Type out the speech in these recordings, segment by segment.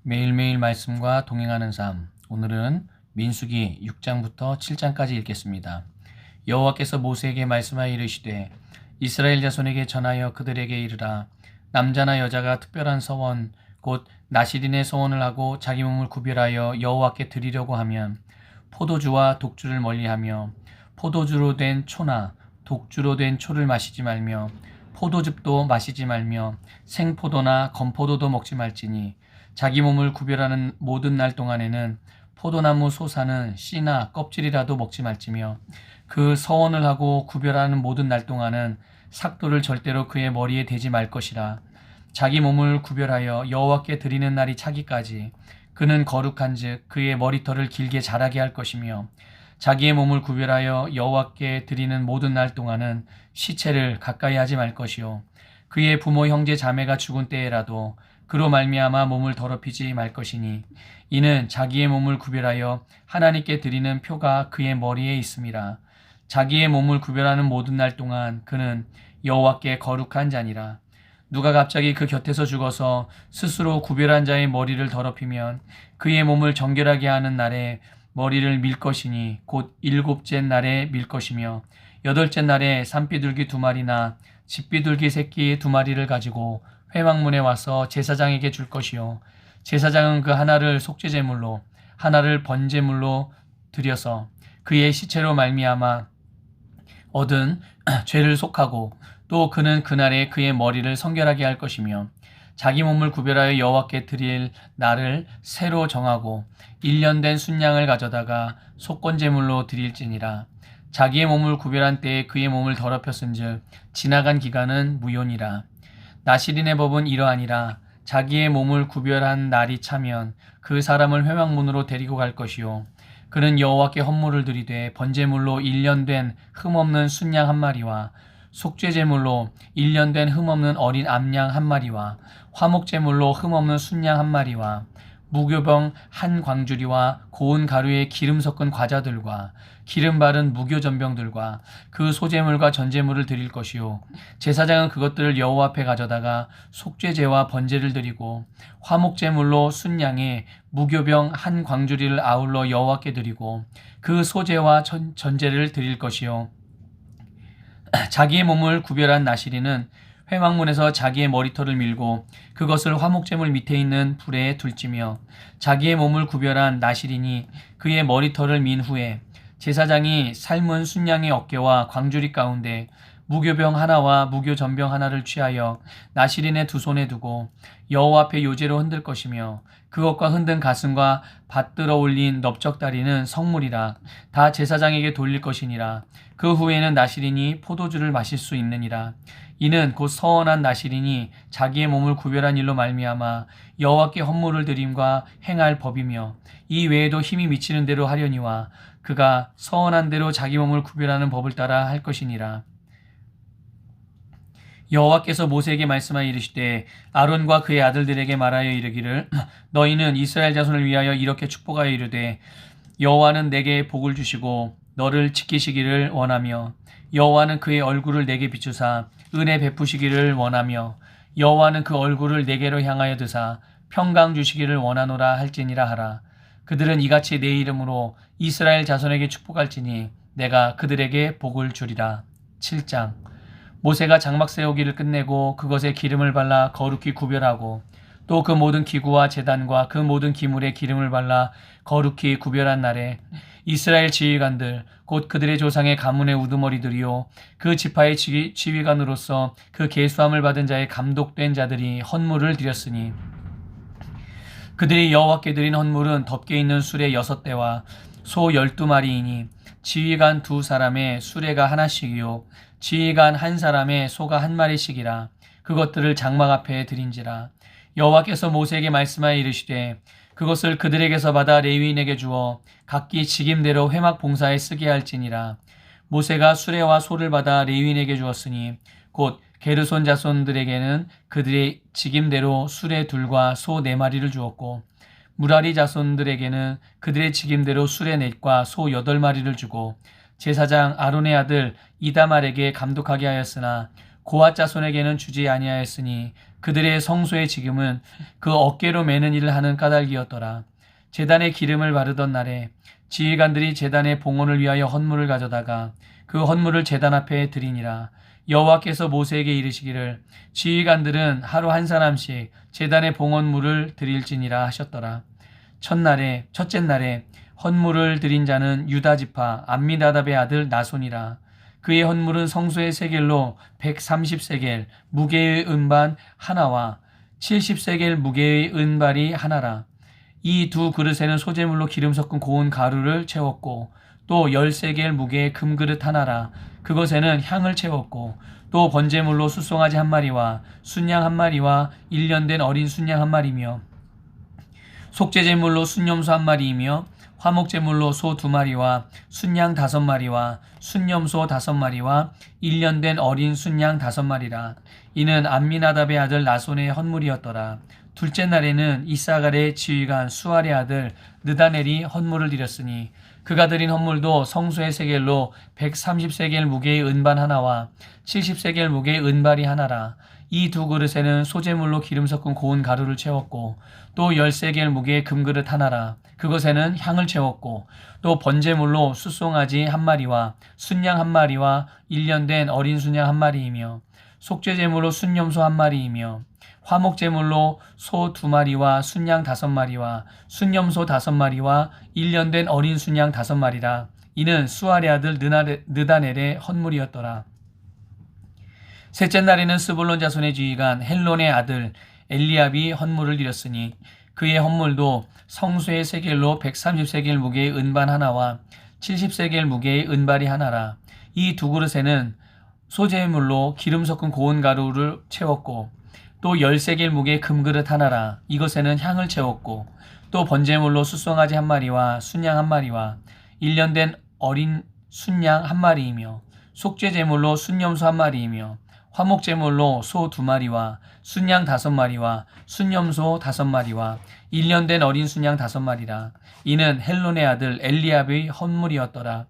매일매일 말씀과 동행하는 삶. 오늘은 민수기 6장부터 7장까지 읽겠습니다. 여호와께서 모세에게 말씀하여 이르시되 이스라엘 자손에게 전하여 그들에게 이르라. 남자나 여자가 특별한 서원 곧 나실인의 서원을 하고 자기 몸을 구별하여 여호와께 드리려고 하면 포도주와 독주를 멀리하며 포도주로 된 초나 독주로 된 초를 마시지 말며 포도즙도 마시지 말며 생포도나 건포도도 먹지 말지니 자기 몸을 구별하는 모든 날 동안에는 포도나무 솟아는 씨나 껍질이라도 먹지 말지며 그 서원을 하고 구별하는 모든 날 동안은 삭도를 절대로 그의 머리에 대지 말 것이라. 자기 몸을 구별하여 여호와께 드리는 날이 차기까지 그는 거룩한즉 그의 머리털을 길게 자라게 할 것이며 자기의 몸을 구별하여 여호와께 드리는 모든 날 동안은 시체를 가까이 하지 말 것이요 그의 부모 형제 자매가 죽은 때에라도 그로 말미암아 몸을 더럽히지 말 것이니 이는 자기의 몸을 구별하여 하나님께 드리는 표가 그의 머리에 있음이라. 자기의 몸을 구별하는 모든 날 동안 그는 여호와께 거룩한 자니라. 누가 갑자기 그 곁에서 죽어서 스스로 구별한 자의 머리를 더럽히면 그의 몸을 정결하게 하는 날에 머리를 밀 것이니 곧 일곱째 날에 밀 것이며 여덟째 날에 산비둘기 2마리나 집비둘기 새끼 2마리를 가지고 회막문에 와서 제사장에게 줄 것이요 제사장은 그 하나를 속죄제물로 하나를 번제물로 드려서 그의 시체로 말미암아 얻은 죄를 속하고 또 그는 그날에 그의 머리를 성결하게 할 것이며 자기 몸을 구별하여 여호와께 드릴 날을 새로 정하고 1년 된 순양을 가져다가 속건제물로 드릴지니라. 자기의 몸을 구별한 때에 그의 몸을 더럽혔은즉 지나간 기간은 무효니라. 나실인의 법은 이러하니라. 자기의 몸을 구별한 날이 차면 그 사람을 회막문으로 데리고 갈 것이요 그는 여호와께 헌물을 드리되 번제물로 1년 된 흠없는 순양 1마리와 속죄제물로 1년 된 흠없는 어린 암양 1마리와 화목제물로 흠없는 순양 1마리와 무교병 1광주리와 고운 가루에 기름 섞은 과자들과 기름 바른 무교전병들과 그 소제물과 전제물을 드릴 것이요 제사장은 그것들을 여호와 앞에 가져다가 속죄제와 번제를 드리고 화목제물로 순양에 무교병 1광주리를 아울러 여호와께 드리고 그 소제와 전제를 드릴 것이요 자기의 몸을 구별한 나실인은 회막문에서 자기의 머리털을 밀고 그것을 화목제물 밑에 있는 불에 둘지며 자기의 몸을 구별한 나실인이 그의 머리털을 민 후에 제사장이 삶은 순양의 어깨와 광주리 가운데 무교병 하나와 무교전병 하나를 취하여 나실인의 2손에 두고 여호와 앞에 요제로 흔들 것이며 그것과 흔든 가슴과 받들어 올린 넓적다리는 성물이라 다 제사장에게 돌릴 것이니라. 그 후에는 나실인이 포도주를 마실 수 있느니라. 이는 곧 서원한 나실인이 자기의 몸을 구별한 일로 말미암아 여호와께 헌물을 드림과 행할 법이며 이 외에도 힘이 미치는 대로 하려니와 그가 서원한 대로 자기 몸을 구별하는 법을 따라 할 것이니라. 여호와께서 모세에게 말씀하여 이르시되 아론과 그의 아들들에게 말하여 이르기를 너희는 이스라엘 자손을 위하여 이렇게 축복하여 이르되 여호와는 내게 복을 주시고 너를 지키시기를 원하며 여호와는 그의 얼굴을 내게 비추사 은혜 베푸시기를 원하며 여호와는 그 얼굴을 내게로 향하여 드사 평강 주시기를 원하노라 할지니라 하라. 그들은 이같이 내 이름으로 이스라엘 자손에게 축복할지니 내가 그들에게 복을 주리라. 7장 모세가 장막 세우기를 끝내고 그것에 기름을 발라 거룩히 구별하고 또 그 모든 기구와 제단과 그 모든 기물에 기름을 발라 거룩히 구별한 날에 이스라엘 지휘관들 곧 그들의 조상의 가문의 우두머리들이요 그 지파의 지휘관으로서 그 계수함을 받은 자의 감독된 자들이 헌물을 드렸으니 그들이 여호와께 드린 헌물은 덮개 있는 수레 6대와 소 12마리이니 지휘관 2사람의 수레가 하나씩이요 지휘관 1사람의 소가 1마리씩이라. 그것들을 장막 앞에 드린지라. 여호와께서 모세에게 말씀하여 이르시되 그것을 그들에게서 받아 레위인에게 주어 각기 직임대로 회막 봉사에 쓰게 할지니라. 모세가 수레와 소를 받아 레위인에게 주었으니 곧 게르손 자손들에게는 그들의 직임대로 수레 2과 소 4마리를 주었고 무라리 자손들에게는 그들의 직임대로 수레 4과 소 8마리를 주고 제사장 아론의 아들 이다말에게 감독하게 하였으나 고앗 자손에게는 주지 아니하였으니 그들의 성소의 지금은 그 어깨로 매는 일을 하는 까닭이었더라. 제단에 기름을 바르던 날에 지휘관들이 제단의 봉헌을 위하여 헌물을 가져다가 그 헌물을 제단 앞에 드리니라. 여호와께서 모세에게 이르시기를 지휘관들은 하루 한 사람씩 제단의 봉헌물을 드릴지니라 하셨더라. 첫째 날에 헌물을 드린 자는 유다 지파 암미나답의 아들 나손이라. 그의 헌물은 성소의 세겔로 130세겔 무게의 은반 하나와 70세겔 무게의 은발이 하나라. 이 두 그릇에는 소재물로 기름 섞은 고운 가루를 채웠고 또 10세겔 무게의 금그릇 하나라. 그것에는 향을 채웠고 또 번제물로 숫송아지 한 마리와 순양 한 마리와 1년 된 어린 순양 한 마리며 속죄제물로 순염소 한 마리이며 화목제물로 소 2마리와 순양 5마리와 순염소 5마리와 1년 된 어린 순양 5마리라. 이는 암미나답의 아들 나손의 헌물이었더라. 둘째 날에는 이사갈의 지휘관 수알의 아들 느다넬이 헌물을 드렸으니 그가 드린 헌물도 성소의 세겔로 130세겔 무게의 은반 하나와 70세겔 무게의 은발이 하나라. 이 두 그릇에는 소재물로 기름 섞은 고운 가루를 채웠고 또 10세겔 무게의 금그릇 하나라. 그것에는 향을 채웠고 또 번제물로 숫송아지 한 마리와 순양 한 마리와 1년 된 어린 순양 한 마리이며 속죄제물로 순염소 한 마리이며 화목제물로 소 2마리와 순양 5마리와 순염소 5마리와 1년 된 어린 순양 5마리라. 이는 수알의 아들 느다넬의 헌물이었더라. 셋째 날에는 스불론 자손의 지휘관 헬론의 아들 엘리압이 헌물을 드렸으니 그의 헌물도 성소의 세겔로 130세겔 무게의 은반 하나와 70세겔 무게의 은발이 하나라. 이 두 그릇에는 소재물로 기름 섞은 고운 가루를 채웠고 또 10세겔 무게의 금그릇 하나라. 이것에는 향을 채웠고 또 번제물로 숫송아지 한 마리와 순양 한 마리와 1년 된 어린 순양 한 마리이며 속죄제물로 순염소 한 마리이며 화목제물로 소 2마리와 순양 5마리와 순염소 5마리와 1년 된 어린 순양 5마리라. 이는 헬론의 아들 엘리압의 헌물이었더라.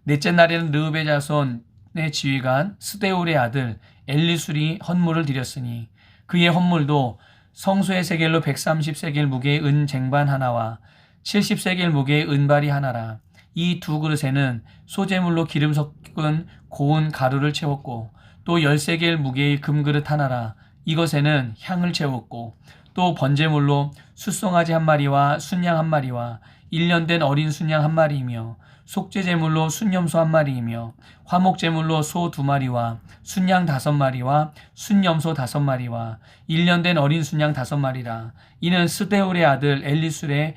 넷째 날에는 르우벤 자손의 지휘관 스데울의 아들 엘리술이 헌물을 드렸으니 그의 헌물도 성소의 세겔로 130세겔 무게의 은 쟁반 하나와 70세겔 무게의 은발이 하나라. 이 두 그릇에는 소재물로 기름 섞은 고운 가루를 채웠고 또 10세겔 무게의 금그릇 하나라. 이것에는 향을 채웠고 또 번제물로 숫송아지 한 마리와 순양 한 마리와 1년 된 어린 순양 한 마리이며 속죄제물로 순염소 한 마리이며 화목제물로 소 2마리와 순양 5마리와 순염소 5마리와 1년 된 어린 순양 5마리라. 이는 스데울의 아들 엘리술의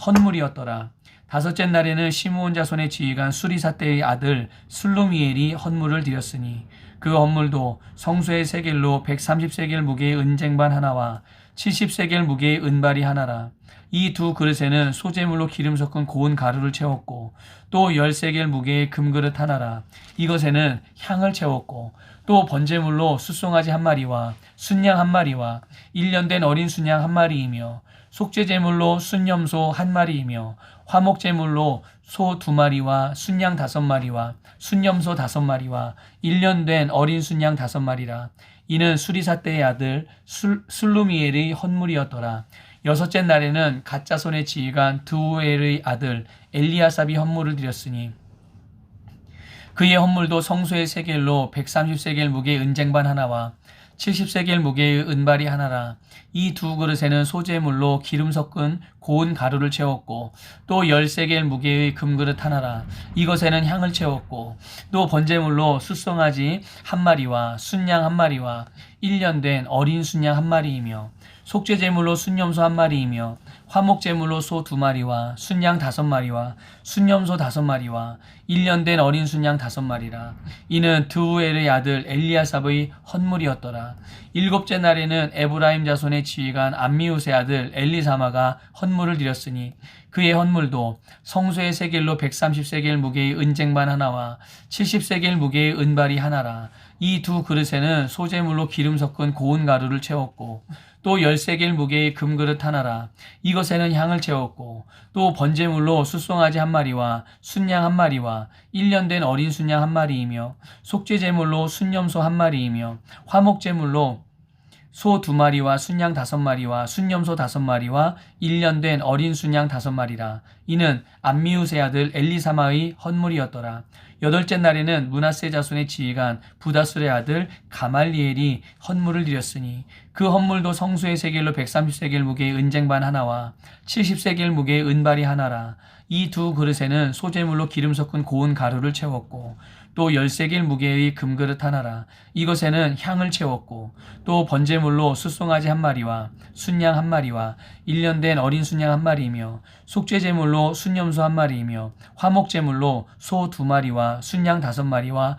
헌물이었더라. 다섯째 날에는 시므온 자손의 지휘관 수리사떼의 아들 슬루미엘이 헌물을 드렸으니 그 헌물도 성소의 세겔로 130세겔 무게의 은쟁반 하나와 70세겔 무게의 은발이 하나라. 이 두 그릇에는 소재물로 기름 섞은 고운 가루를 채웠고 또 10세겔 무게의 금그릇 하나라. 이것에는 향을 채웠고 또 번제물로 숫송아지 한 마리와 순양 한 마리와 1년 된 어린 순양 한 마리이며 속죄제물로 순염소 한 마리이며 화목제물로 소 2마리와 순양 5마리와 순염소 5마리와 1년 된 어린 순양 5마리라. 이는 수리사떼의 아들 슬루미엘의 헌물이었더라. 여섯째 날에는 갓 자손의 지휘관 드우엘의 아들 엘리아삽이 헌물을 드렸으니 그의 헌물도 성소의 세겔로 130세겔 무게의 은쟁반 하나와 70세겔 무게의 은발이 하나라. 이 두 그릇에는 소재물로 기름 섞은 고운 가루를 채웠고 또 10세겔 무게의 금그릇 하나라. 이것에는 향을 채웠고 또 번제물로 숫송아지 한 마리와 순양 한 마리와 1년 된 어린 순양 한 마리이며 속죄제물로 순염소 한 마리이며 화목제물로 소 2마리와 순양 5마리와 순염소 5마리와 1년 된 어린 순양 5마리라. 이는 드우엘의 아들 엘리아삽의 헌물이었더라. 일곱째 날에는 에브라임 자손의 지휘관 암미우스의 아들 엘리사마가 헌물을 드렸으니 그의 헌물도 성소의 세겔로 130세겔 무게의 은쟁반 하나와 70세겔 무게의 은발이 하나라. 이 두 그릇에는 소재물로 기름 섞은 고운 가루를 채웠고 또 13개의 무게의 금그릇 하나라. 이것에는 향을 채웠고 또 번제물로 숫송아지 한 마리와 순양 한 마리와 1년 된 어린 순양 한 마리이며 속죄제물로 순염소 한 마리이며 화목제물로 소 2마리와 순양 5마리와 순염소 5마리와 1년 된 어린 순양 5마리라. 이는 암미우스의 아들 엘리사마의 헌물이었더라. 8째 날에는 므낫세 자손의 지휘관 부다술의 아들 가말리엘이 헌물을 드렸으니 그 헌물도 성수의 세겔로 130세겔 무게의 은쟁반 하나와 70세겔 무게의 은발이 하나라. 이 두 그릇에는 소재물로 기름 섞은 고운 가루를 채웠고 또 10세겔 무게의 금그릇 하나라. 이것에는 향을 채웠고 또 번제물로 숫송아지 한 마리와 순양 한 마리와 1년 된 어린 순양 한 마리이며 속죄제물로 순염소 한 마리이며 화목제물로 소 2마리와 순양 5마리와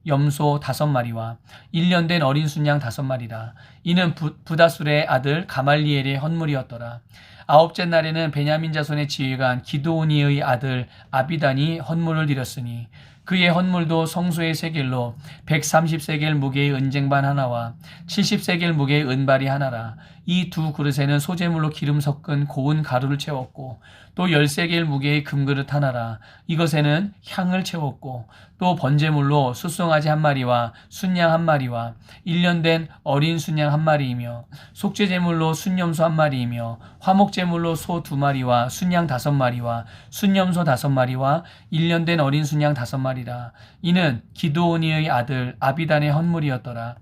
염소 5마리와 1년 된 어린 순양 5마리라. 이는 부다술의 아들 가말리엘의 헌물이었더라. 9째 날에는 베냐민 자손의 지휘관 기드오니의 아들 아비단이 헌물을 드렸으니 그의 헌물도 성소의 세겔로 130세겔 무게의 은쟁반 하나와 70세겔 무게의 은발이 하나라. 이 두 그릇에는 소재물로 기름 섞은 고운 가루를 채웠고 또 10세겔 무게의 금그릇 하나라. 이것에는 향을 채웠고 또 번제물로 숫송아지 한 마리와 순양 한 마리와 1년 된 어린 순양 한 마리이며 속죄제물로 순염소 한 마리이며 화목제물로 소 2마리와 순양 5마리와 순염소 5마리와 1년 된 어린 순양 5마리라. 이는 기드오니의 아들 아비단의 헌물이었더라.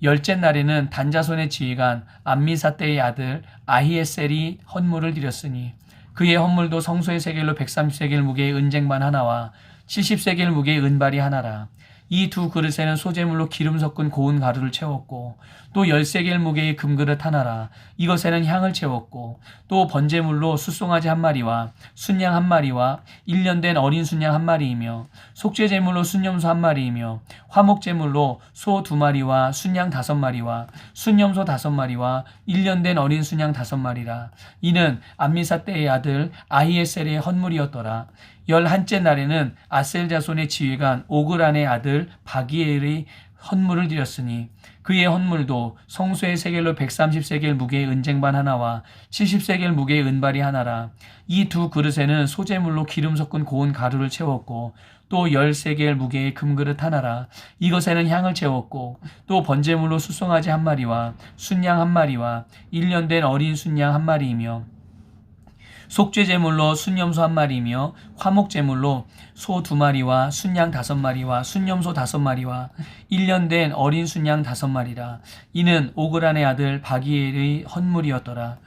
10째 날에는 단자손의 지휘관 암미사떼의 아들 아히에셀이 헌물을 드렸으니 그의 헌물도 성소의 세겔로 130세겔 무게의 은쟁반 하나와 70세겔 무게의 은발이 하나라. 이 두 그릇에는 소재물로 기름 섞은 고운 가루를 채웠고 또 10세겔 무게의 금그릇 하나라. 이것에는 향을 채웠고 또 번제물로 숫송아지 한 마리와 순양 한 마리와 1년 된 어린 순양 한 마리이며 속죄제물로 순염소 한 마리이며 화목제물로 소 2마리와 순양 5마리와 순염소 5마리와 1년 된 어린 순양 5마리라. 이는 암미사떼의 아들 아히에셀의 헌물이었더라. 11째 날에는 아셀 자손의 지휘관 오그란의 아들 바기엘의 헌물을 드렸으니 그의 헌물도 성소의 세겔로 130세겔 무게의 은쟁반 하나와 70세겔 무게의 은발이 하나라. 이 두 그릇에는 소재물로 기름 섞은 고운 가루를 채웠고 또 10세겔 무게의 금그릇 하나라. 이것에는 향을 채웠고 또 번제물로 숫송아지 한 마리와 순양 한 마리와 1년 된 어린 순양 한 마리이며 속죄제물로 순염소 한 마리이며 화목제물로 소 2마리와 순양 5마리와 순염소 5마리와 1년 된 어린 순양 5마리라. 이는 오그란의 아들 바기엘의 헌물이었더라.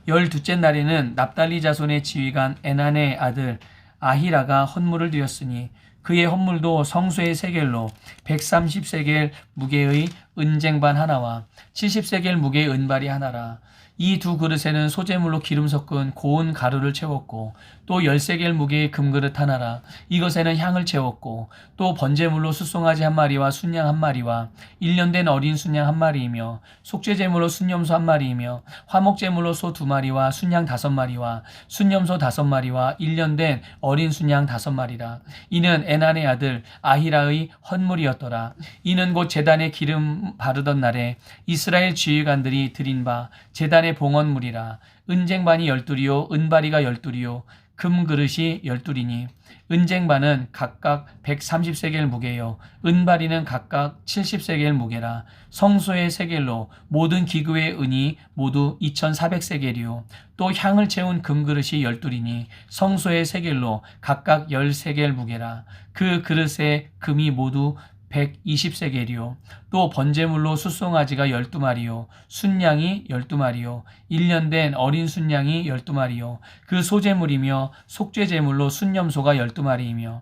12째 날에는 납달리 자손의 지휘관 에난의 아들 아히라가 헌물을 드렸으니 그의 헌물도 성소의 세겔로 130세겔 무게의 은쟁반 하나와 70세겔 무게의 은발이 하나라. 이 두 그릇에는 소재물로 기름 섞은 고운 가루를 채웠고 또 10세겔 무게의 금그릇 하나라. 이것에는 향을 채웠고 또 번제물로 숫송아지 한 마리와 순양 한 마리와 1년 된 어린 순양 한 마리이며 속죄제물로 순염소 한 마리이며 화목제물로 소 2마리와 순양 5마리와 순염소 5마리와 1년 된 어린 순양 5마리라. 이는 에난의 아들 아히라의 헌물이었더라. 이는 곧 제단에 기름 바르던 날에 이스라엘 지휘관들이 드린 바 제단의 봉헌물이라. 은쟁반이 12이요 은바리가 12이요 금그릇이 12이니 은쟁반은 각각 130세겔 무게요 은바리는 각각 70세겔 무게라. 성소의 세겔로 모든 기구의 은이 모두 2400세겔이요 또 향을 채운 금그릇이 12이니 성소의 세겔로 각각 10세겔 무게라. 그 그릇의 금이 모두 120세겔이요 또 번제물로 숫송아지가 12마리요 순양이 12마리요 1년 된 어린 순양이 12마리요 그 소제물이며 속죄제물로 순염소가 12마리이며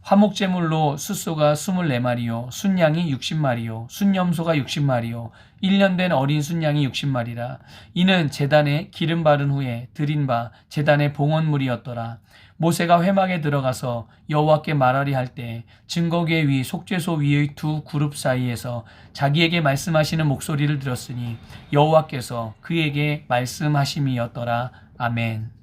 화목제물로 숫소가 24마리요 순양이 60마리요 순염소가 60마리요 1년 된 어린 순양이 60마리라. 이는 제단에 기름 바른 후에 드린 바 제단의 봉헌물이었더라. 모세가 회막에 들어가서 여호와께 말하리 할 때 증거궤 위 속죄소 위의 두 그룹 사이에서 자기에게 말씀하시는 목소리를 들었으니 여호와께서 그에게 말씀하심이었더라. 아멘.